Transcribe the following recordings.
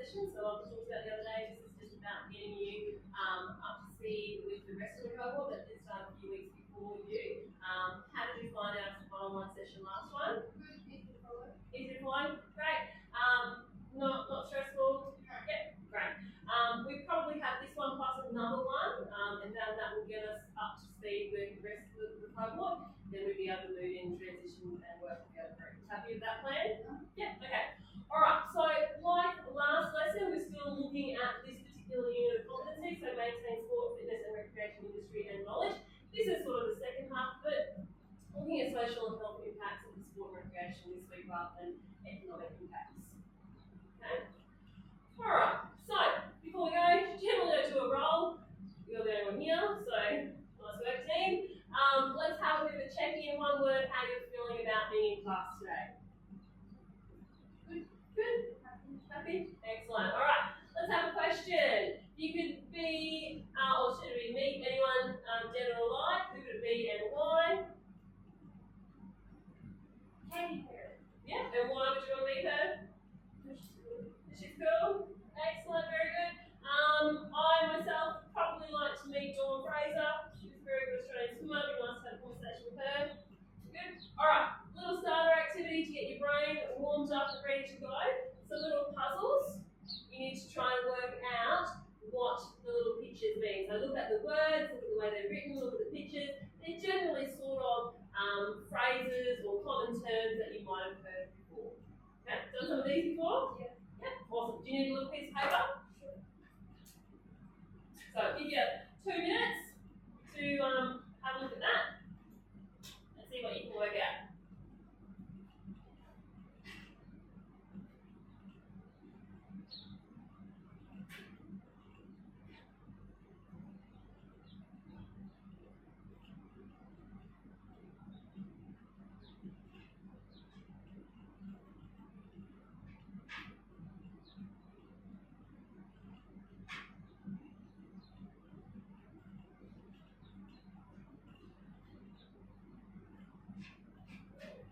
session. So like we talked about the other day, this is just about getting you up to speed with the rest of the cohort that did start a few weeks before you. How did you find our one-on-one session last one? Easy to follow. Easy to follow? Great. Not stressful? Yep, great. We probably have this one plus another one, and then that will get us up to speed with the rest of the cohort. Then we'll be able to move in, transition, and work together. Happy with that plan? Yep, okay. Alright, so like last lesson, we're still looking at this particular unit of competency, so maintain sport, fitness and recreation industry and knowledge. This is sort of the second half of it, looking at social and health impacts of the sport and recreation this week rather than economic impacts. Okay? Alright, so before we go, generally do a roll. You're the only one here, so nice work team. Let's have a bit of a check-in, one word, how you're feeling about being in class today. Good? Happy? Excellent. Alright, let's have a question. You could be, or should it be me, anyone, dead or alive? Who would it be and why? Katie Perry. Yeah, and why would you want to meet her? She's cool. Excellent, very good. I myself probably like to meet Dawn Fraser. She's a very good Australian swimmer. It'd be nice to have a conversation with her. Good. Alright, little starter activity to get your brain warmed up and ready to go. So little puzzles. You need to try and work out what the little pictures mean. So look at the words, look at the way they're written, look at the pictures. They're generally sort of phrases or common terms that you might have heard before. Okay, done some of these before? Yeah. Yeah, awesome. Do you need a little piece of paper? Sure. So give you 2 minutes to have a look at that and see what you can work out.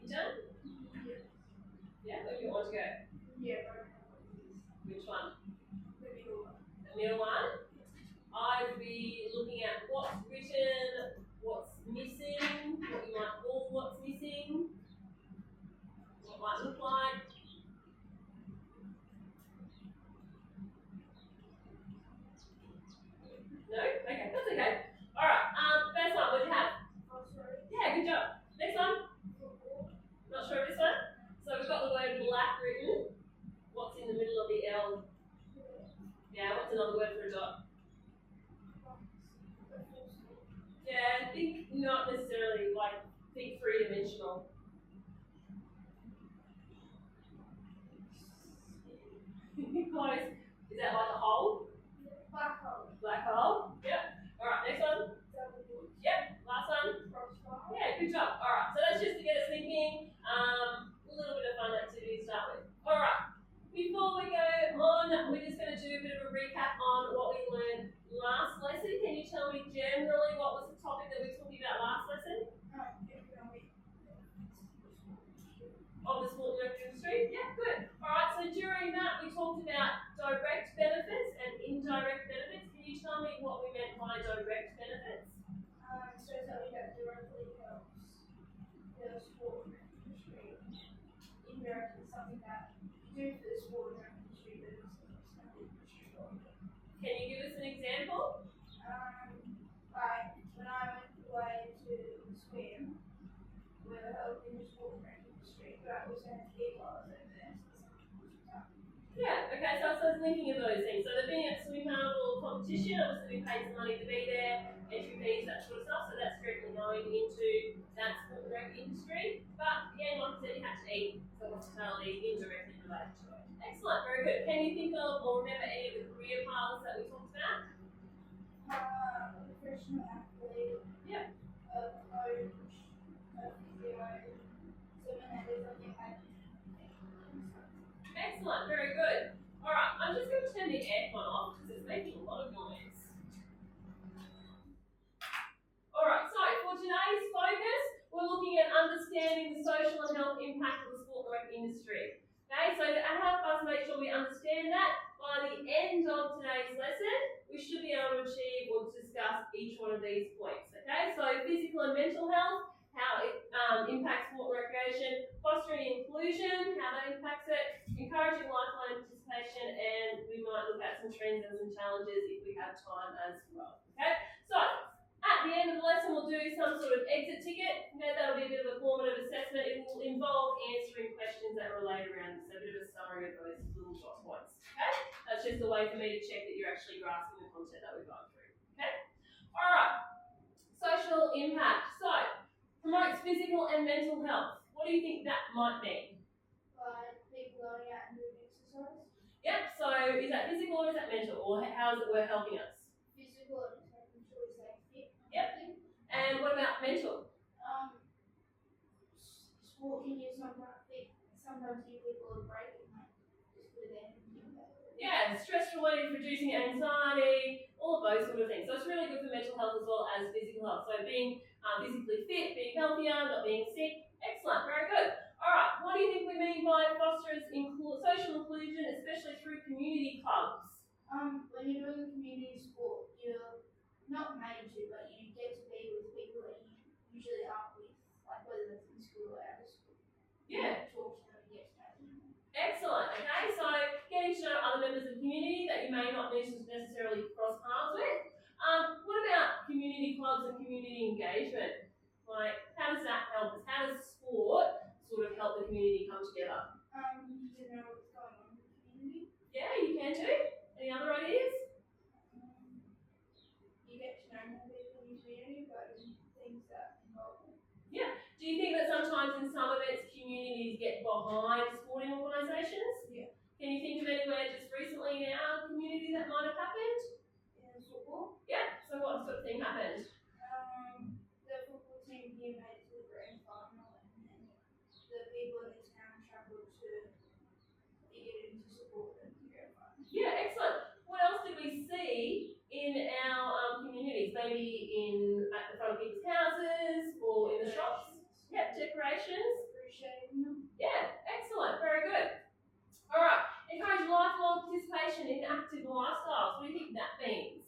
You done? Yeah, where do you want to go? Yeah, which one? The middle one. The middle one? I would be looking at what's written, what's missing, what you might call what's missing, what it might look like. No? Okay, that's okay. Alright, first one, what do you have? Oh, sorry. Yeah, good job. Next one? Not sure of this one? So we've got the word black written. What's in the middle of the L? Yeah, what's another word for a dot? Yeah, think not necessarily like, think three-dimensional. Close. Is that like a hole? Black hole. Black hole? Yep. Alright, next one? Yep. Last one? Yeah, good job. Alright, so that's just to get us thinking. A little bit of fun activity to start with. Alright, before we go on, we're just going to do a bit of a recap on what we learned last lesson. Can you tell me generally what was the topic that we were talking about last lesson? Of the sport and rec industry? Yeah, good. Alright, so during that we talked about direct benefits and indirect benefits. Can you tell me what we meant by direct benefits? So something that directly helps the sport and rec industry. Indirect is something that you do for the sport and rec industry, but it also helps the industry. Can you give us an example? Like when I went away to swim, we were helping the sport and rec industry, but I also had to eat while I was over there. Yeah, okay, so it's linking of those things. So they're being at a swimming carnival competition, obviously we paid some money to be there, entry fees, that sort of stuff, so that's directly going into that sport and rec industry. But again, like I said, you have to eat, so hospitality indirectly related to it. Excellent, very good. Can you think of or remember any of the career paths that we talked about? A professional athlete, Yeah. a coach, a physio, someone that is like a Excellent, very good. Alright, I'm just going to turn the aircon off because it's making a lot of noise. Alright, so for today's focus, we're looking at understanding the social and health impact of the sport and rec industry. Okay, so to help us make sure we understand that, by discuss each one of these points. Okay, so physical and mental health, how it impacts sport and recreation, fostering inclusion, how that impacts it, encouraging lifelong participation, and we might look at some trends and some challenges if we have time as well. Okay, so at the end of the lesson, we'll do some sort of exit ticket. Okay, that'll be a bit of a formative assessment. It will involve answering questions that relate around this, so a bit of a summary of those little dot points. Okay, that's just a way for me to check that you're actually grasping the content that we've gone through. Okay, all right. Social impact. So, promotes physical and mental health. What do you think that might mean? Like people going out and doing exercise. Yep. So, is that physical or is that mental, or how is it we're helping us? Physical and making sure we stay fit. Yep. And what about mental? Walking is sometimes give people a break and like just do their Yeah, stress relief, reducing anxiety, all of those sort of things. So it's really good for mental health as well as physical health. So being physically fit, being healthier, not being sick. Excellent, very good. All right, what do you think we mean by fosters social inclusion, especially through community clubs? When you're doing community sport, you're not made to, but you get to be with people that you usually aren't with, like whether that's in school or out of school. Yeah. Talk to them and get to know them. Excellent. Okay, so getting to know other members of the community that you may not necessarily cross paths with. What about community clubs and community engagement? Like, how does that help us? How does sport sort of help the community come together? You need to know what's going on in the community. Yeah, you can do. Any other ideas? You get to know more people in your community, but things that involve them. Yeah. Do you think that sometimes in some events communities get behind sporting organisations? Yeah. Can you think of anywhere just recently in our community that might have happened? In football? Yeah. So what sort of thing happened? The football team here made it to the grand final, and then the people in the town travelled to get in to support them to the grand final. Yeah, excellent. What else did we see in our communities? Maybe at the front of people's houses or in the shops? Yeah, decorations. Appreciating them. Yeah, excellent. Very good. All right. Encourage lifelong participation in active lifestyles. What do you think that means?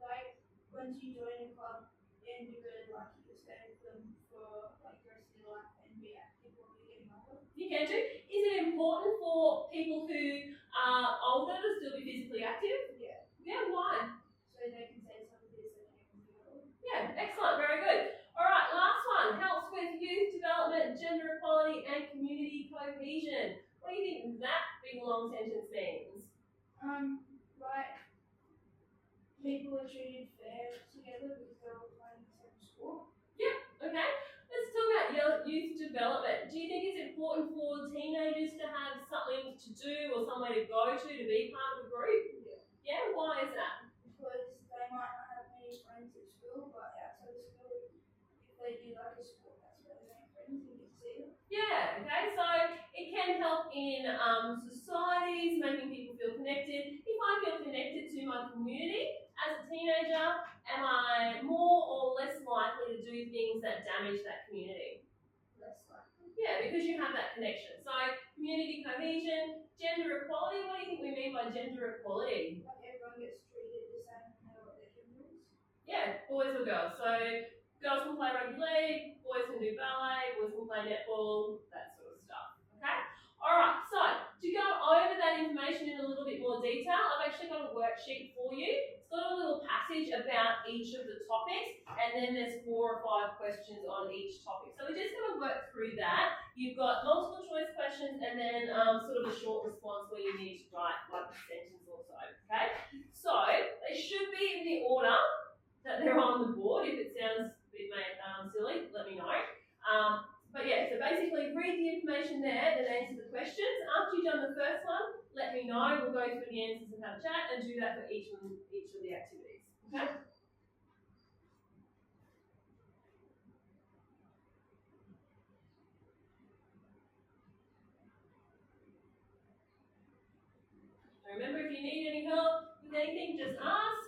Like, once you join a club and you're really lucky to stay with them for like the rest of your life and be active while you're getting older. You can do. Is it important for people who are older to still be physically active? Yeah. Yeah, why? So they can say some of this and they can do it. Yeah, excellent. Very good. All right, last one. Helps with youth development, gender equality, and community cohesion. What do you think that big long sentence means? Like, people are treated fair together because they're all playing the same sport. Yeah, okay. Let's talk about youth development. Do you think it's important for teenagers to have something to do or somewhere to go to be part of a group? Yeah. Yeah, why is that? Because they might not have many friends at school, but outside of school, if they do like a sport, that's where they make friends and get to see them. Yeah, okay, so it can help in societies, making people feel connected. If I feel connected to my community as a teenager, am I more or less likely to do things that damage that community? Less likely. Yeah, because you have that connection. So community cohesion, gender equality. What do you think we mean by gender equality? Like everyone gets treated the same no matter what their gender is. Yeah, boys or girls. So girls can play rugby league, boys can do ballet, boys can play netball, that sort of stuff. Okay? Alright, so to go over that information in a little bit more detail, I've actually got a worksheet for you. It's got a little passage about each of the topics, and then there's 4 or 5 questions on each topic. So we're just going to work through that. You've got multiple choice questions and then sort of a short response where you need to write like a sentence or so. Okay? So they should be in the order that they're on the board. If it sounds a bit silly, let me know. But yeah, so basically read the information there, then answer the questions. After you've done the first one, let me know. We'll go through the answers and have a chat and do that for each of the activities. Okay? Remember, if you need any help with anything, just ask.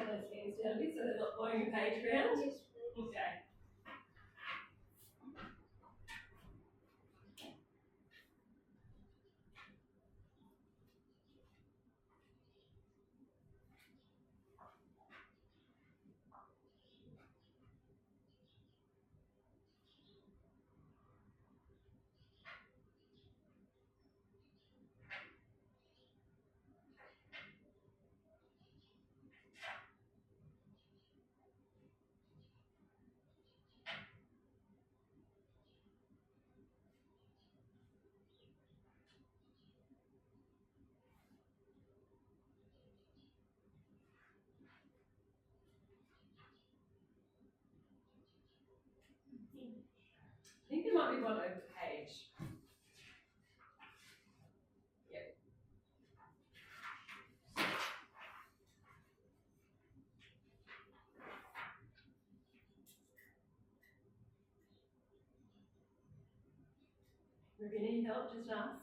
those hands down a bit so they're not blowing your page around. Yes, please. Okay. I think there might be one over page. Yep. If you need help, just ask.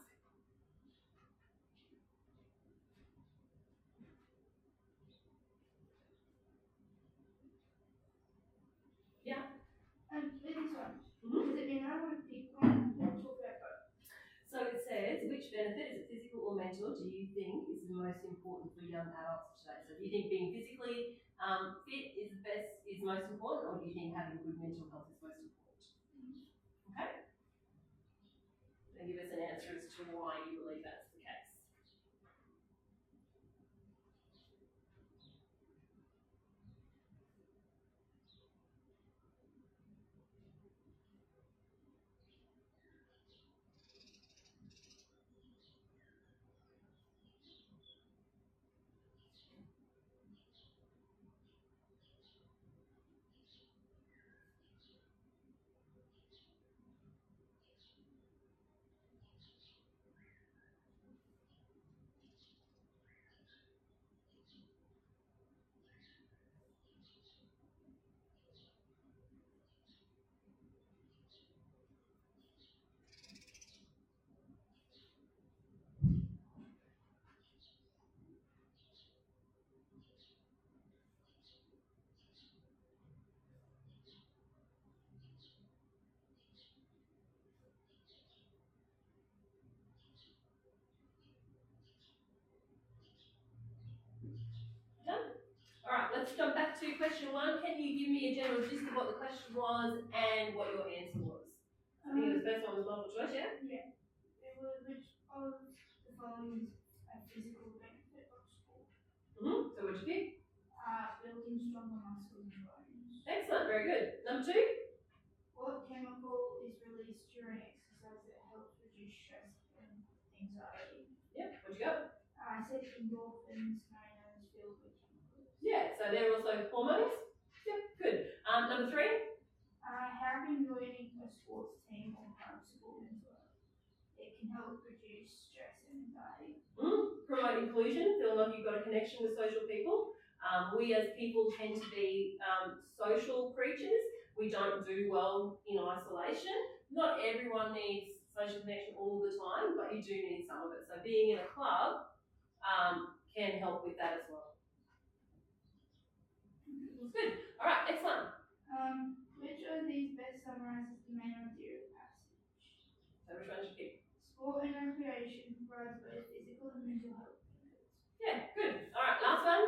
Yeah. And with this one, Mhm. does it mean I want to pick one or talk about both? So it says, which benefit, is it physical or mental, do you think is the most important for young adults today? So do you think being physically fit is most important, or do you think having good mental health is most important? Okay. And give us an answer as to why you believe that's the case. Done. All right, let's jump back to question one. Can you give me a general gist of what the question was and what your answer was? I think the first one was multiple choice, yeah? Yeah. It was which of the following is a physical benefit of sport? So what'd you pick? Building stronger muscles and bones. Excellent, very good. Number two? What chemical is released during exercise that helps reduce stress and anxiety? Yep, what'd you go? I said endorphins, known as feel-good chemicals. Yeah, so they're also hormones. Yep, good. Number three? How can joining a sports team or club support mental health? It can help reduce stress and anxiety. Promote inclusion, feeling like you've got a connection with social people. We as people tend to be social creatures. We don't do well in isolation. Not everyone needs social connection all the time, but you do need some of it. So being in a club can help with that as well. That's good. All right, excellent. Which of these best summarizes the main idea of the passage? So which one should you pick? Sport and recreation provides both physical and mental health benefits. Yeah, good. All right, last one.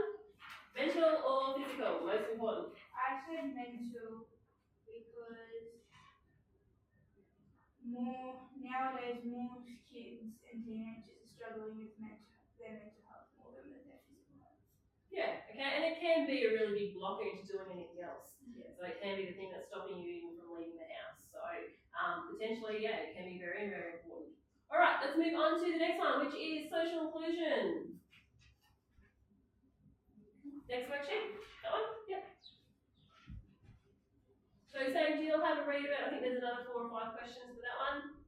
Mental or physical? Most important. I said mental because nowadays more kids and teenagers are struggling with their mental health more than with their physical health. Yeah, okay, and it can be a really big blocker into doing anything else. Yeah. So it can be the thing that's stopping you even from leaving the house. So potentially, yeah, it can be very, very important. All right, let's move on to the next one, which is social inclusion. Next worksheet. That one? Yep. So same deal, have a read of it. I think there's another 4 or 5 questions for that one.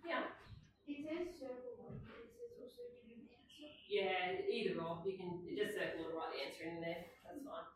Yeah. It says circle one, but it says also give an answer. Yeah, either or. You can just circle and write the answer in there. That's fine.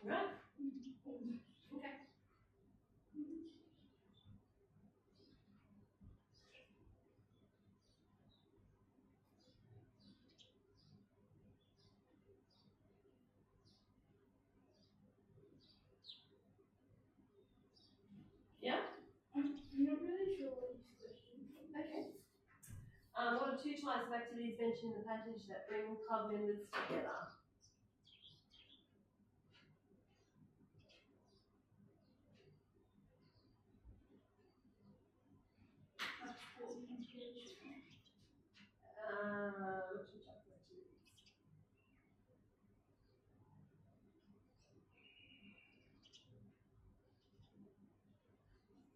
Right. Okay. Yeah. I'm not really sure what this question is. Okay. What are 2 types of activities mentioned in the passage that bring club members together? Like sport and recreation. 2 types of activities.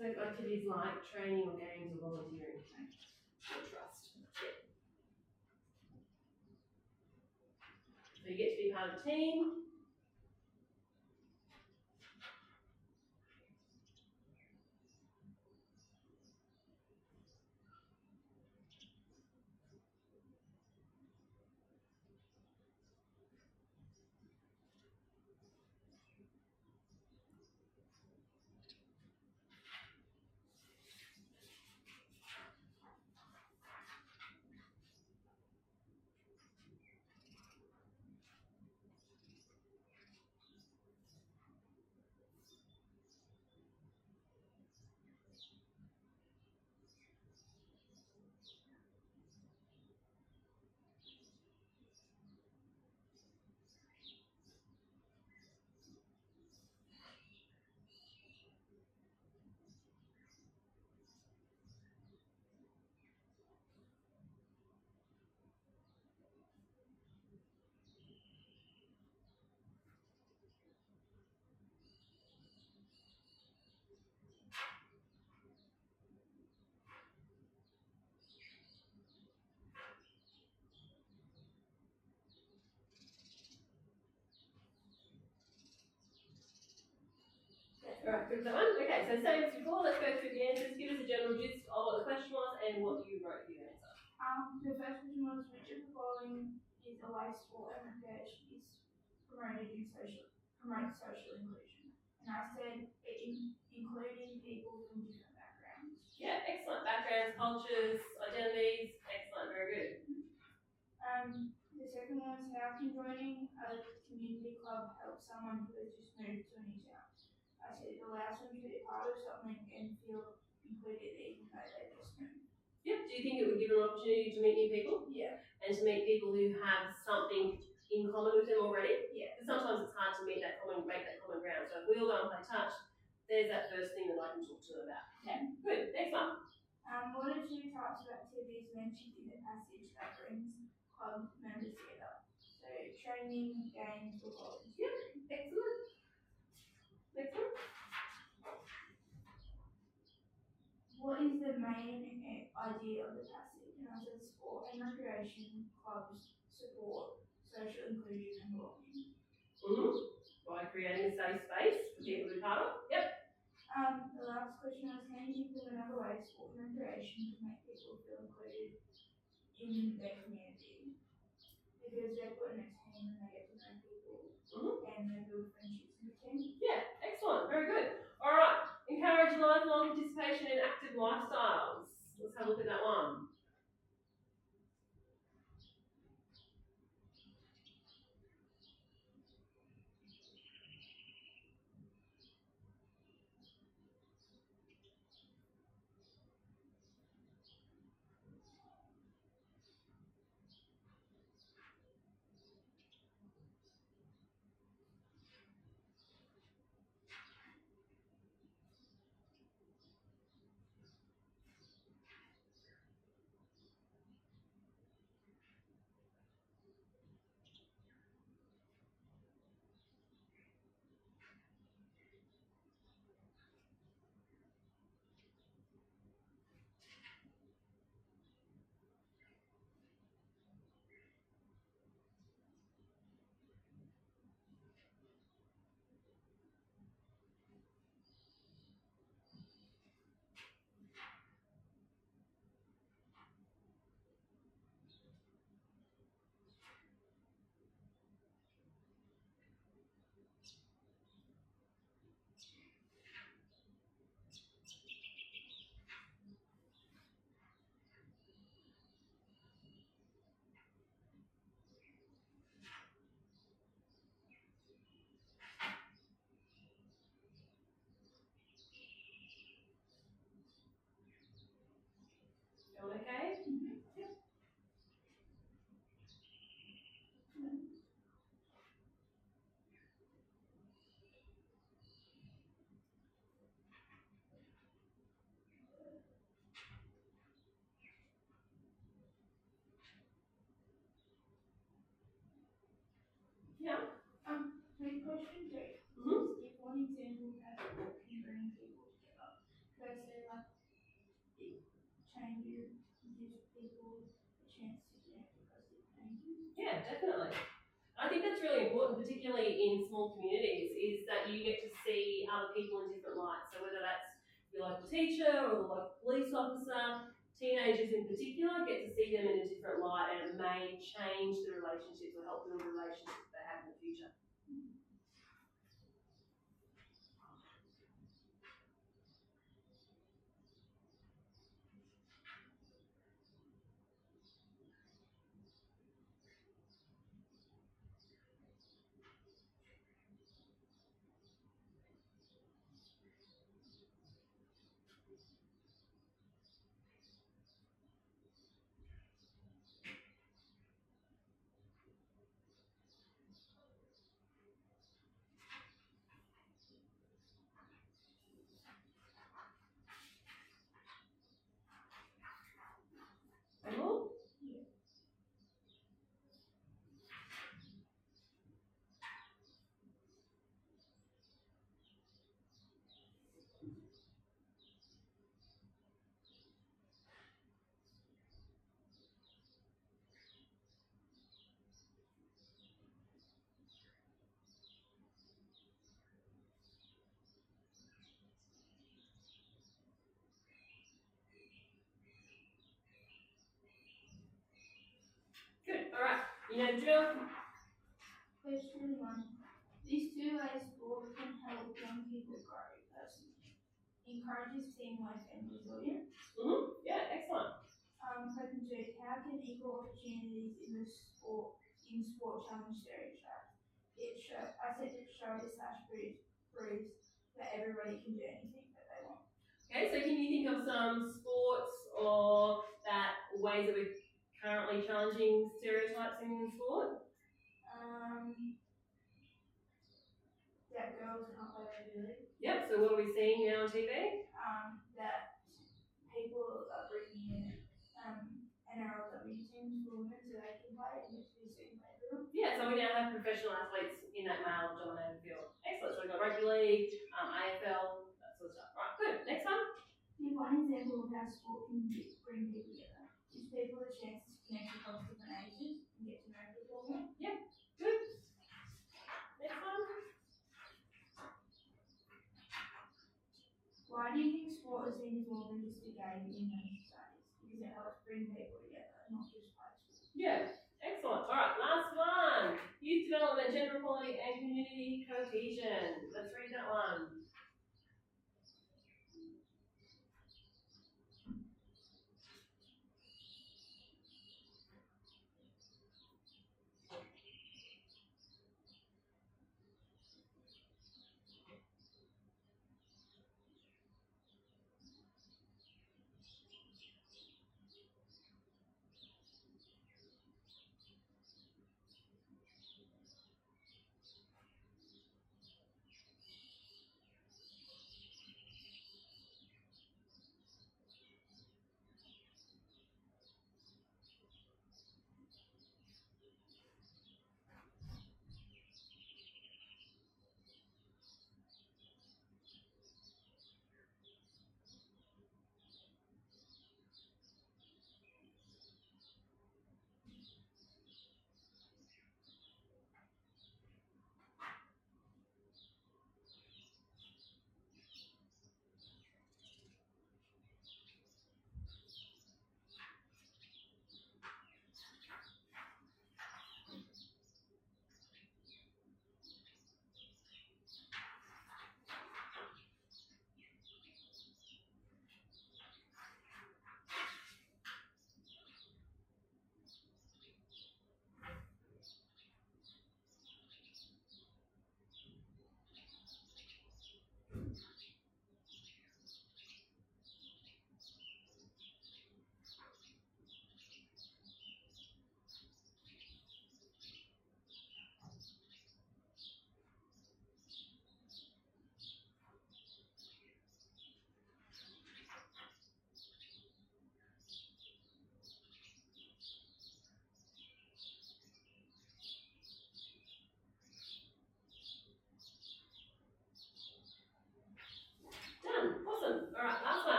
So activities like training or games or volunteering or trust. Yeah. So you get to be part of a team. Alright, good for that one. Okay, so same as before, let's go through the answers. Give us a general gist of what the question was and what you wrote for your answer. The first question was, which of the following is a way sport and recreation is promotes social inclusion? And I said including people from different backgrounds. Yeah, excellent. Backgrounds, cultures, identities, excellent, very good. The second one was, how can joining a community club help someone who has just moved to a new town? I said it allows them to be a part of something and feel included even though they just moved. Yep, do you think it would give them an opportunity to meet new people? Yeah. And to meet people who have something in common with them already? Yeah. Because sometimes it's hard to make that common ground. So if we all go and play touch, there's that first thing that I can talk to them about. Okay, good. Next one. What are 2 types of activities mentioned in the passage that brings club members together? So training, games, or volunteering. Yep, excellent. Next one. What is the main idea of the passage? And I said sport and recreation clubs support social inclusion and belonging. By creating a safe space for people to be part of. Yep. The last question was, can you think of another way sport and recreation can make people feel included in their community? Because they're put in a team and they get to know people and they build friendships in the team. Yeah, excellent, very good. All right, encourage lifelong participation in active lifestyles. Let's have a look at that one. that's really important, particularly in small communities, is that you get to see other people in different lights. So whether that's your local teacher or the local police officer, teenagers in particular get to see them in a different light, and it may change the relationships or help build relationships they have in the future. Cool? Good. All right. You know the drill. Question 1. These two-way sport can help young people grow personally. Encourages teamwork and resilience. Yeah, excellent. Question 2. How can equal opportunities in sport challenge stereotypes? I said it shows proves that everybody can do anything that they want. Okay, so can you think of some sports or ways that we're currently challenging stereotypes in sport? That girls can't play rugby league. Yep, so what are we seeing now on TV? That people are bringing in NRLW teams for women so they can play and get to be seen by everyone. Yeah, so we now have professional athletes in that male-dominated field. Excellent. So we've got rugby league, AFL, that sort of stuff. Right, good. Next one. Give one example of how sport can bring people together. Gives people a chance to connect across different ages and get to know people more. Yep, good. Next one. Why do you think sport is seen as more than just a game in many societies? Because it helps bring people together, not just play sport. Yeah, excellent. All right, last one. Youth development, gender equality, and community cohesion. Let's read that one.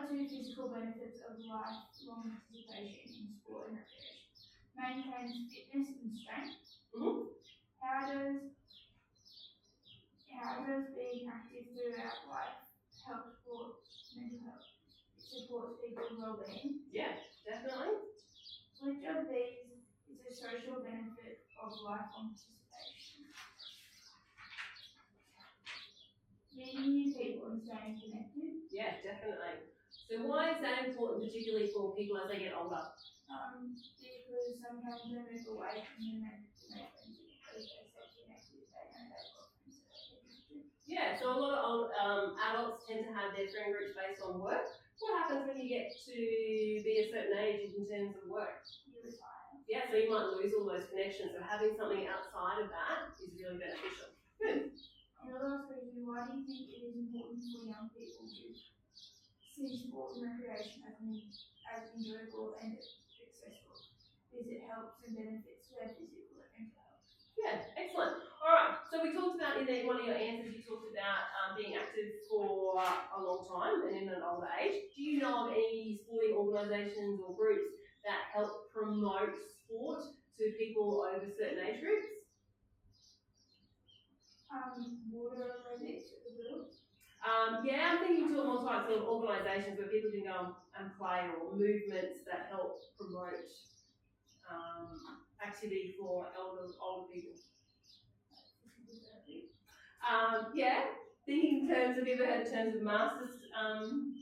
are two physical benefits of lifelong participation in sport and recreation? Maintains fitness and strength. Mm-hmm. How does being active throughout life help support mental health? It supports people's well-being. Yeah, definitely. Which of these is a social benefit of lifelong participation? Meeting new people and staying connected. Yeah, definitely. So why is that important, particularly for people as they get older? Because sometimes they move away from the method to make friends because they stay connected, they know they've got friends that they can connect. Yeah, so a lot of old, adults tend to have their friend groups based on work. What happens when you get to be a certain age in terms of work? You retire. Yeah, so you might lose all those connections. So having something outside of that is really beneficial. Good. And the last question, why do you think it is important for young people to see sport and recreation as enjoyable and accessible? Because it helps and benefits their physical and mental health. Yeah, excellent. All right, so we talked about in one of your answers, you talked about being active for a long time and in an older age. Do you know of any sporting organisations or groups that help promote sport to people over certain age groups? Water aerobics at the Will. Yeah, I'm thinking to all types of organisations where people can go and play, or movements that help promote activity for older people. Yeah, thinking in terms of, have you ever heard in terms of masters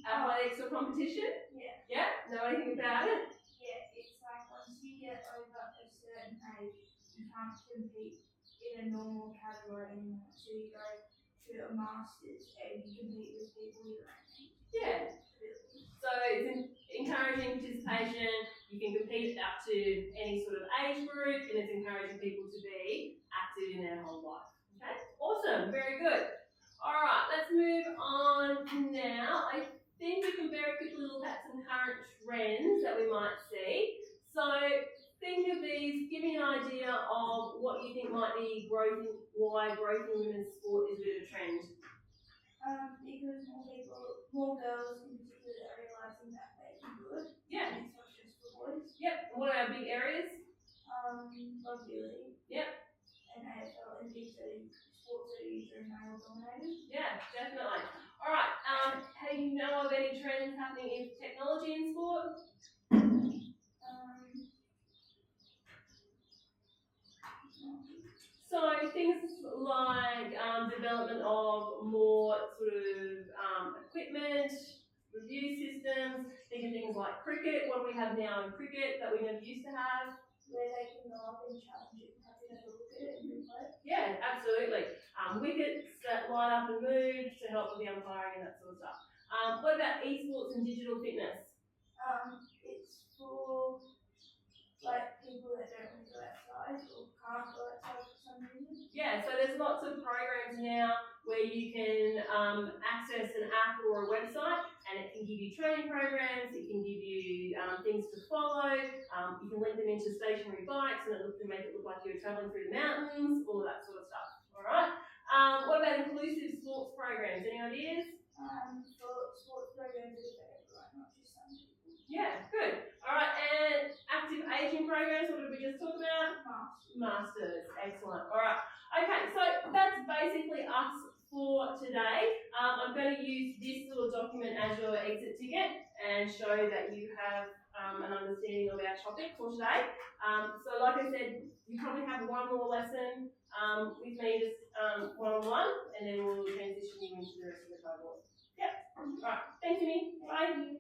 athletics or competition? Yeah. Yeah, know anything about it? Yeah, it's like once you get over a certain age, you can't compete in a normal category anymore. So you go to a masters and you compete with people your own age. Yeah. So it's encouraging participation. You can compete up to any sort of age group, and it's encouraging people to be active in their whole life. Okay, awesome, very good. All right, let's move on now. I think we can very quickly look at some current trends that we might see. So think of these, give me an idea of what you think might be why growth in women's sport is a bit of a trend. Because more girls in particular are realising that they can do it. Yeah. And it's not just for boys. Yep. And what are our big areas? Rugby. Yep. And AFL and big sports that are male dominated. Yeah, definitely. All right. Do you know of any trends happening in technology in sport? So things like development of more sort of equipment, review systems, think of things like cricket. What do we have now in cricket that we never used to have? Where they can go up and challenge it and have to have a look at it and replay. Yeah, absolutely. Wickets that light up and move to help with the umpiring and that sort of stuff. What about esports and digital fitness? It's for like people that don't want to go outside or can't go outside for some reason. Yeah, so there's lots of programs now where you can access an app or a website, and it can give you training programs, it can give you things to follow, you can link them into stationary bikes and it can make it look like you're travelling through the mountains, all of that sort of stuff. Alright? What about inclusive sports programs? Any ideas? For sports programs that are for everyone, not just some people. Yeah, good. Alright, and active aging programs, what did we just talk about? Masters, excellent. Alright, okay, so that's basically us for today. I'm going to use this little document as your exit ticket and show that you have an understanding of our topic for today. So like I said, you probably have one more lesson with me just one-on-one, and then we'll transition you into the rest of the cohort. Yep, alright, thanks Jimmy, bye.